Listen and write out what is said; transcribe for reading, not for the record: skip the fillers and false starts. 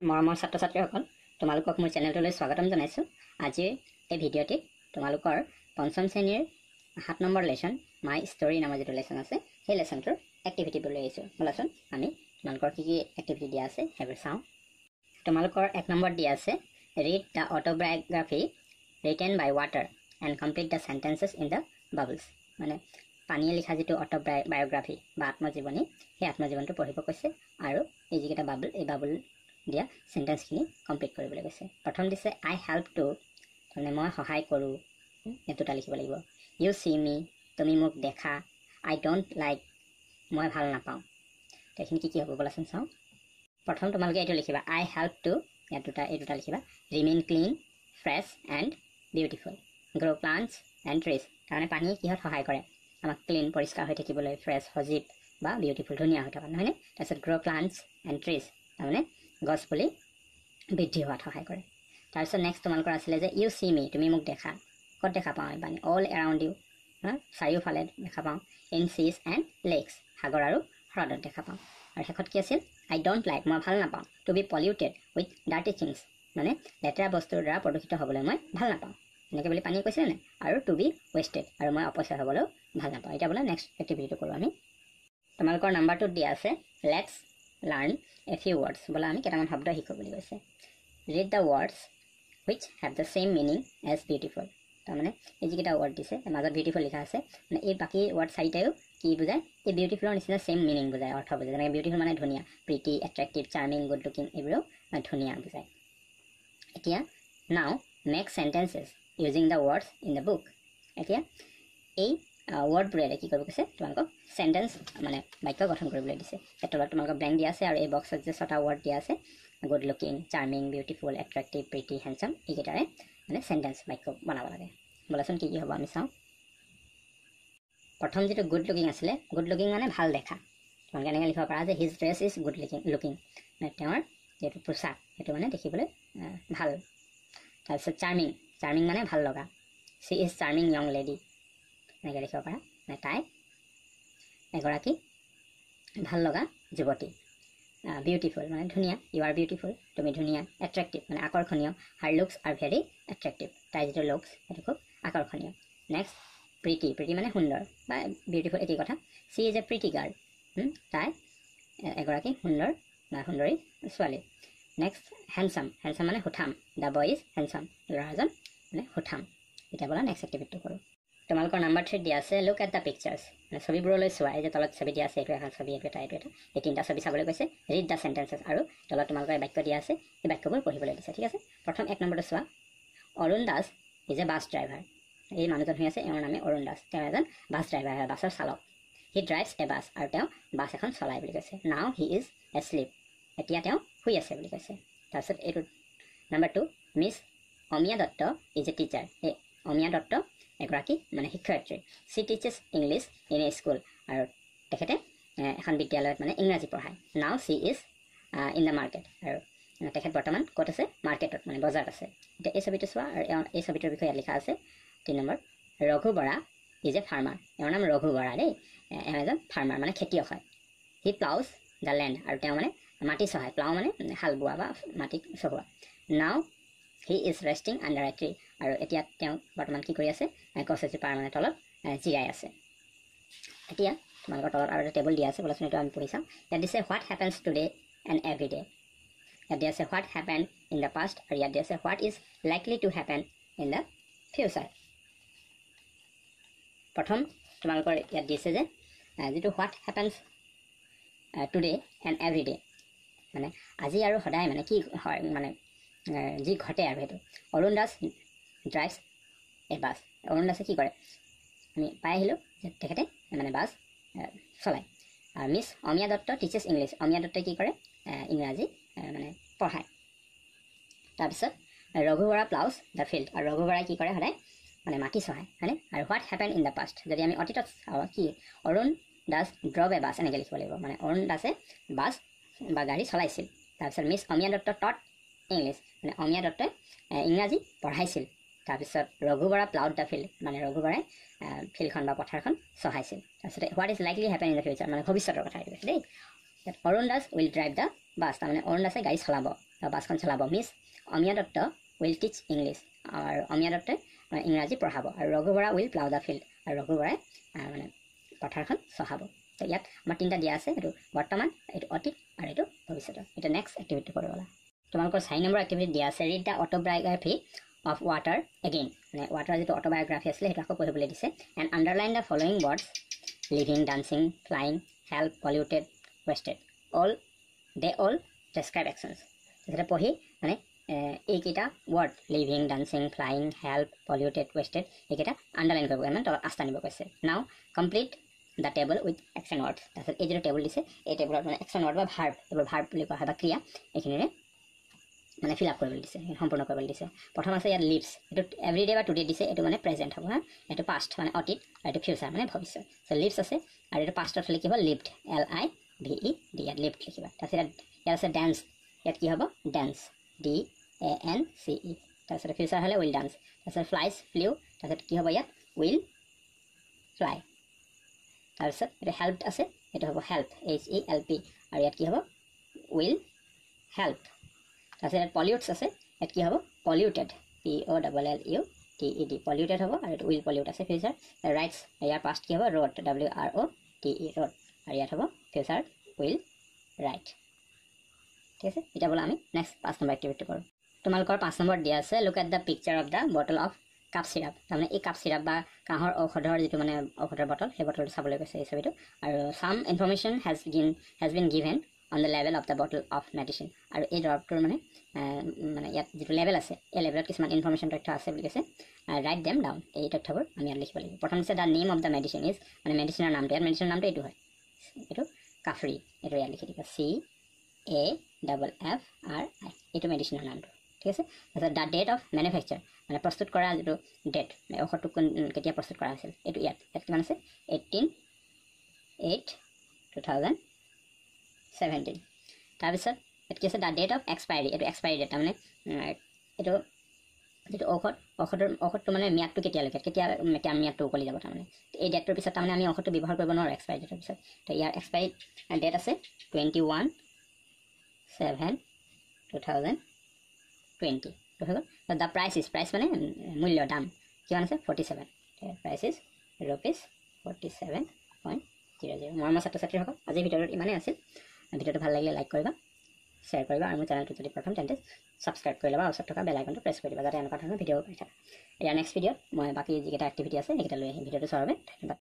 মৰমৰ ছাত্ৰ ছাত্ৰীসকল তোমালোকক মোৰ চেনেলটোলৈ স্বাগতম জনাইছোঁ। আজিৰ এই ভিডিঅ'টিত তোমালোকৰ পঞ্চম শ্ৰেণীৰ 7 নম্বৰ লেচন মাই ষ্টৰী নামৰ যিটো লেচন আছে সেই লেচনটোৰ এক্টিভিটিবোৰ লৈ আহিছোঁ। ব'লাচোন আমি তোমালোকৰ কি কি এক্টিভিটি দিয়া আছে সেইবোৰ চাওঁ। তোমালোকৰ 1 নম্বৰ দিয়া আছে read the autobiography written by water and complete the sentences in the bubbles. মানে পানীয়ে লিখা যিটো অটোবায়োগ্ৰাফি বা আত্মজীৱনী সেই আত্মজীৱনটো পঢ়িব কৈছে আৰু এই যিকেইটা বাবল এই বাবল দিয়া চেণ্টেন্সখিনি কমপ্লিট কৰিবলৈ কৈছে। প্ৰথম দিছে আই হেল্প টু, মানে মই সহায় কৰোঁ, এই দুটা লিখিব লাগিব। ইউ চি মি, তুমি মোক দেখা। আই ডোণ্ট লাইক, মই ভাল নাপাওঁ। এইখিনি কি কি হ'ব ব'লাচোন চাওঁ। প্ৰথম তোমালোকে এইটো লিখিবা আই হেল্প টু, এই দুটা লিখিবা। Remain clean, fresh and beautiful. Grow' plants and trees, তাৰমানে পানীয়ে কিহত সহায় কৰে আমাক ক্লিন পৰিষ্কাৰ হৈ থাকিবলৈ, ফ্ৰেছ সজীৱ বা বিউটিফুল ধুনীয়া হৈ থকা, নহয়নে? তাৰপিছত গ্ৰ' প্লাণ্টছ এণ্ড ট্ৰিজ, তাৰমানে গছ পুলি বৃদ্ধি হোৱাত সহায় কৰে। তাৰপিছত নেক্সট তোমালোকৰ আছিলে যে ইউ চি মি, তুমি মোক দেখা। ক'ত দেখা পাওঁ এই পানী? অল এৰাউণ্ড ইউ, চাৰিওফালে দেখা পাওঁ। ইন চিজ এণ্ড লেকছ, সাগৰ আৰু হ্ৰদত দেখা পাওঁ। আৰু শেষত কি আছিল? আই ডোণ্ট লাইক, মই ভাল নাপাওঁ। To be polluted with dirty things, মানে লেতেৰা বস্তুৰ দ্বাৰা প্ৰদূষিত হ'বলৈ মই ভাল নাপাওঁ। এনেকৈ বুলি পানীয়ে কৈছিলে নে? আৰু টু বি ৱেষ্টেড, আৰু মই অপচয় হ'বলৈও ভাল নাপাওঁ। এতিয়া বোলে নেক্সট এক্টিভিটিটো কৰোঁ আমি। তোমালোকৰ নাম্বাৰটোত দিয়া আছে let's learn a few words, বোলে আমি কেইটামান শব্দ শিকোঁ বুলি কৈছে। Read the words which have the same meaning as beautiful, তাৰমানে এই যিকেইটা ৱৰ্ড দিছে মাজত বিউটিফুল লিখা আছে, মানে এই বাকী ৱৰ্ড চাৰিটাইও কি বুজায়? এই বিউটিফুলৰ নিচিনা ছেইম মিনিং বুজায়, অৰ্থ বুজায়। যেনেকৈ বিউটিফুল মানে ধুনীয়া, pretty, attractive, charming, good looking, এইবোৰো ধুনীয়া বুজায়। এতিয়া নাও make sentences using the words in the book. এতিয়া এই ৱৰ্ডবোৰেৰে কি কৰিব কৈছে? তোমালোকক চেণ্টেন্স মানে বাক্য গঠন কৰিবলৈ দিছে। এই তলত তোমালোকক ব্লেংক দিয়া আছে আৰু এই বক্সত যে 6টা ৱৰ্ড দিয়া আছে, good looking, charming, beautiful, attractive, pretty, handsome, এইকেইটাৰে মানে চেণ্টেন্স বাক্য বনাব লাগে। ব'লাচোন কি কি হ'ব আমি চাওঁ। প্ৰথম যিটো গুড লুকিং আছিলে, গুড লুকিং মানে ভাল দেখা। তোমালোকে এনেকৈ লিখিব পাৰা যে his dress is good looking, মানে তেওঁৰ যিটো পোচাক সেইটো মানে দেখিবলৈ ভাল। তাৰপিছত চাৰ্মিং, চাৰ্মিং মানে ভাল লগা। She is charming young lady, এনেকৈ লিখিব পাৰা, মানে তাই এগৰাকী ভাল লগা যুৱতী। বিউটিফুল মানে ধুনীয়া, ইউ আৰ বিউটিফুল, তুমি ধুনীয়া। এট্ৰেক্টিভ মানে আকৰ্ষণীয়, হাৰ লুকছ আৰ ভেৰি এট্ৰেক্টিভ, তাইৰ যিটো লুকছ সেইটো খুব আকৰ্ষণীয়। নেক্সট প্ৰিটি, প্ৰিটি মানে সুন্দৰ বা বিউটিফুল একেই কথা। C is a pretty girl, তাই এগৰাকী সুন্দৰ বা সুন্দৰী ছোৱালী। নেক্সট হেণ্ডচাম, হেণ্ডচাম মানে সুঠাম, দ্য বয় ইজ হেণ্ডচাম, ল'ৰাজন মানে সুঠাম। এতিয়া বোলা নেক্সট এক্টিভিটি কৰোঁ। তোমালোকৰ নাম্বাৰ 3 দিয়া আছে লুক এট দ্য পিকচাৰ্ছ, মানে ছবিবোৰলৈ চোৱা। এই যে তলত ছবি দিয়া আছে, এইটো এখন ছবি, এইটো এটা, এইটো এটা, এই 3টা ছবি চাবলৈ কৈছে। ৰিড দ্য চেণ্টেন্সেছ, আৰু তলত তোমালোকৰ এই বাক্য দিয়া আছে, এই বাক্যবোৰ পঢ়িবলৈ দিছে। ঠিক আছে, প্ৰথম 1 নম্বৰটো চোৱা। Arun Das is a bus driver, এই মানুহজন হৈ আছে, এওঁৰ নামে অৰুণ দাস, তেওঁ এজন বাছ ড্ৰাইভাৰ হয়, বাছৰ চালক। হি ড্ৰাইভছ এ বাছ, আৰু তেওঁ বাছ এখন চলায় বুলি কৈছে। নাও হি ইজ এছলিপ, এতিয়া তেওঁ শুই আছে বুলি কৈছে। তাৰপিছত এইটো number 2, Miss Amiya Dutta is a teacher, এই অমিয়া দত্ত এগৰাকী মানে শিক্ষয়িত্ৰী। She teaches English in a school, আৰু তেখেতে এখন বিদ্যালয়ত মানে ইংৰাজী পঢ়ায়। Now she is in the market, আৰু তেখেত বৰ্তমান ক'ত আছে? মাৰ্কেটত, মানে বজাৰত আছে। এতিয়া এই ছবিটো চোৱা, আৰু এই ছবিটোৰ বিষয়ে ইয়াত লিখা আছে 3 number, Raghu Bora is a farmer, এওঁৰ নাম ৰঘু বৰা দেই, এওঁ এজন ফাৰ্মাৰ মানে খেতিয়ক হয়। হি প্লাউজ দ্য লেণ্ড, আৰু তেওঁ মানে মাটি চহায়, প্লাউ মানে হাল বোৱা বা মাটি চহোৱা। নাও he is resting under A tree, আৰু এতিয়া তেওঁ বৰ্তমান কি কৰি আছে? গছ এজোপাৰ মানে তলত জিৰাই আছে। এতিয়া তোমালোকৰ তলত আৰু এটা টেবুল দিয়া আছে, ব'লাচোন এইটো আমি পঢ়ি চাম। ইয়াত দিছে what happens today and every day, ইয়াত দিয়া আছে what happen in the past, আৰু ইয়াত দিয়া আছে what is likely to happen in the future. প্ৰথম তোমালোকৰ ইয়াত দিছে যে যিটো what happens today and every day, মানে আজি আৰু সদায় মানে কি হয়, মানে যি ঘটে আৰু সেইটো। অৰুণ দাস ড্ৰাইভছ এ বাছ, অৰুণ দাসে কি কৰে? আমি পাই আহিলোঁ যে তেখেতে মানে বাছ চলায়। আৰু মিছ অমিয়া দত্ত টিচেছ ইংলিছ, অমিয়া দত্তই কি কৰে? ইংৰাজী মানে পঢ়ায়। তাৰপিছত ৰঘু বৰা প্লাউজ দ্য ফিল্ড, আৰু ৰঘু বৰাই কি কৰে? সদায় মানে মাটি চহায়, হয়নে? আৰু what happen in the past, যদি আমি অতীতত চাওঁ কি? Arun Das drove a bus, এনেকৈ লিখিব লাগিব, মানে অৰুণ দাসে বাছ বা গাড়ী চলাইছিল। তাৰপিছত মিছ অমিয়া দত্ত টট ইংলিছ, মানে অমিয়া দত্তই ইংৰাজী পঢ়াইছিল। তাৰপিছত Raghu Bora ploughed the field, মানে ৰঘু বৰাই ফিল্ডখন বা পথাৰখন চহাইছিল। তাৰপিছতে what is likely happen in the future, মানে ভৱিষ্যতৰ কথা কৈছে দেই। Arun Das will drive the bus, তাৰমানে অৰুণ দাসে গাড়ী চলাব। বাছখন চলাব মিছ অমিয়া দত্ত উইল টিচ ইংলিছ আৰু অমিয়া দত্তই ইংৰাজী পঢ়াব আৰু Raghu Bora will plough the field আৰু ৰঘু বৰাই মানে পথাৰখন চহাব তো ইয়াত আমাৰ তিনিটা দিয়া আছে এইটো বৰ্তমান এইটো অতীত আৰু এইটো ভৱিষ্যতৰ এতিয়া নেক্সট এক্টিভিটি কৰিবলৈ তোমালোকৰ 4 নম্বৰ এক্টিভিটি দিয়া আছে read the autobiography of water again মানে ৱাটাৰ যিটো অটোবায়োগ্ৰাফি আছিলে সেইটো আকৌ পঢ়িবলৈ দিছে and underline the following words living dancing flying help polluted wasted they all describe actions তাৰপিছতে পঢ়ি মানে এইকেইটা word living dancing flying help polluted wasted এইকেইটা আণ্ডাৰলাইন কৰিব মানে তলত আস্থা নিব কৈছে now complete the table with action words তাৰপিছত এই যিটো টেবুল দিছে এই টেবুলত মানে একশ্যন ৱৰ্ড বা ভাৰ্ব এইবোৰ ভাৰ্ব বুলি কোৱা হয় বা ক্ৰিয়া এইখিনিৰে মানে ফিল আপ কৰিবলৈ দিছে সম্পূৰ্ণ কৰিবলৈ দিছে প্ৰথম আছে ইয়াত লিভছ এইটো এভৰিডে বা টুডে দিছে এইটো মানে প্ৰেজেণ্ট হ'ব হা এইটো পাষ্ট মানে অতীত আৰু এইটো ফিউচাৰ মানে ভৱিষ্যত চ' লিভছ আছে আৰু এইটো পাষ্টত হ'লে কি হ'ব লিভড LIVED ইয়াত লিভড লিখিবা তাৰপিছত ইয়াত আছে ডেন্স ইয়াত কি হ'ব ডেন্স DANCE তাৰপিছত ফিউচাৰ হ'লে উইল ডান্স তাৰপিছত ফ্লাইজ ফ্লিউ তাৰপিছত কি হ'ব ইয়াত উইল ফ্লাই তাৰপিছত এইটো হেল্প আছে এইটো হ'ব হেল্প HELP আৰু ইয়াত কি হ'ব উইল হেল্প তাৰপিছত ইয়াত পলিউটছ আছে ইয়াত কি হ'ব পলিউটেড POLLUTED পলিউটেড হ'ব আৰু এইটো উইল পলিউট আছে ফিউচাৰ ৰাইটছ ইয়াৰ পাষ্ট কি হ'ব ৰোড WROTE ৰোড আৰু ইয়াত হ'ব ফিউচাৰ উইল ৰাইট ঠিক আছে এতিয়া বোলে আমি নেক্সট 5 নম্বৰ এক্টিভিটি কৰোঁ তোমালোকৰ 5 নম্বৰ দিয়া আছে look at the picture of the bottle of cup syrup তাৰমানে এই কাপ চিৰাপ বা কাঁহৰ ঔষধৰ যিটো মানে ঔষধৰ বটল সেই বটলটো চাবলৈ গৈছে এই ছবিটো আৰু চাম information has been given on the level of the bottle of medicine আৰু এই দৰৱটোৰ মানে ইয়াত যিটো লেভেল আছে এই লেভেলত কিছুমান ইনফৰমেশ্যন তথ্য আছে বুলি কৈছে ৰাইট দেম ডাউন এই তথ্যবোৰ আমি ইয়াত লিখিব লাগিব প্ৰথম হৈছে the name of the medicine is মানে মেডিচিনৰ নামটো ইয়াত মেডিচিনৰ নামটো এইটো হয় এইটো কাফ্ৰি এইটো ইয়াত লিখি দিব CAFFRI এইটো মেডিচিনৰ নামটো ঠিক আছে তাৰপিছত দ্য ডেট অফ মেনুফেকচাৰ মানে প্ৰস্তুত কৰা যিটো ডেট ঔষধটো কেতিয়া প্ৰস্তুত কৰা হৈছিল এইটো ইয়াত কিমান আছে 18/8/2017 তাৰপিছত ইয়াত কি আছে দ্য ডেট অফ এক্সপায়াৰী এইটো এক্সপায়াৰী ডেট তাৰমানে এইটো যিটো ঔষধটো মানে ম্যাদটো কেতিয়া ম্যাদটো উকলি যাব তাৰমানে এই ডেটটোৰ পিছত তাৰমানে আমি ঔষধটো ব্যৱহাৰ কৰিব নোৱাৰোঁ এক্সপায়াৰী ডেটৰ পিছত তো ইয়াৰ এক্সপায়াৰী ডেট আছে 21/7/2020 তো হৈ গ'ল দ্য প্ৰাইচ মানে মূল্য দাম কিমান আছে 47 প্ৰাইচ ইজ ₹47.00 মৰমৰ ছাত্ৰ ছাত্ৰীসকল আজিৰ ভিডিঅ'টোত ইমানেই আছিল ভিডিঅ'টো ভাল লাগিলে লাইক কৰিবা শ্বেয়াৰ কৰিবা আৰু মোৰ চেনেলটো যদি প্ৰথম তেন্তে ছাবস্ক্ৰাইব কৰি ল'বা আৰু ওচৰত থকা বেল আইকনটো প্ৰেছ কৰি দিবা যাতে এনেকুৱা ধৰণৰ ভিডিঅ' পাই থাকা ইয়াৰ নেক্সট ভিডিঅ'ত মই বাকী যিকেইটা এক্টিভিটি আছে সেইকেইটা লৈ আহিম ভিডিঅ'টো চোৱাৰ বাবে ধন্যবাদ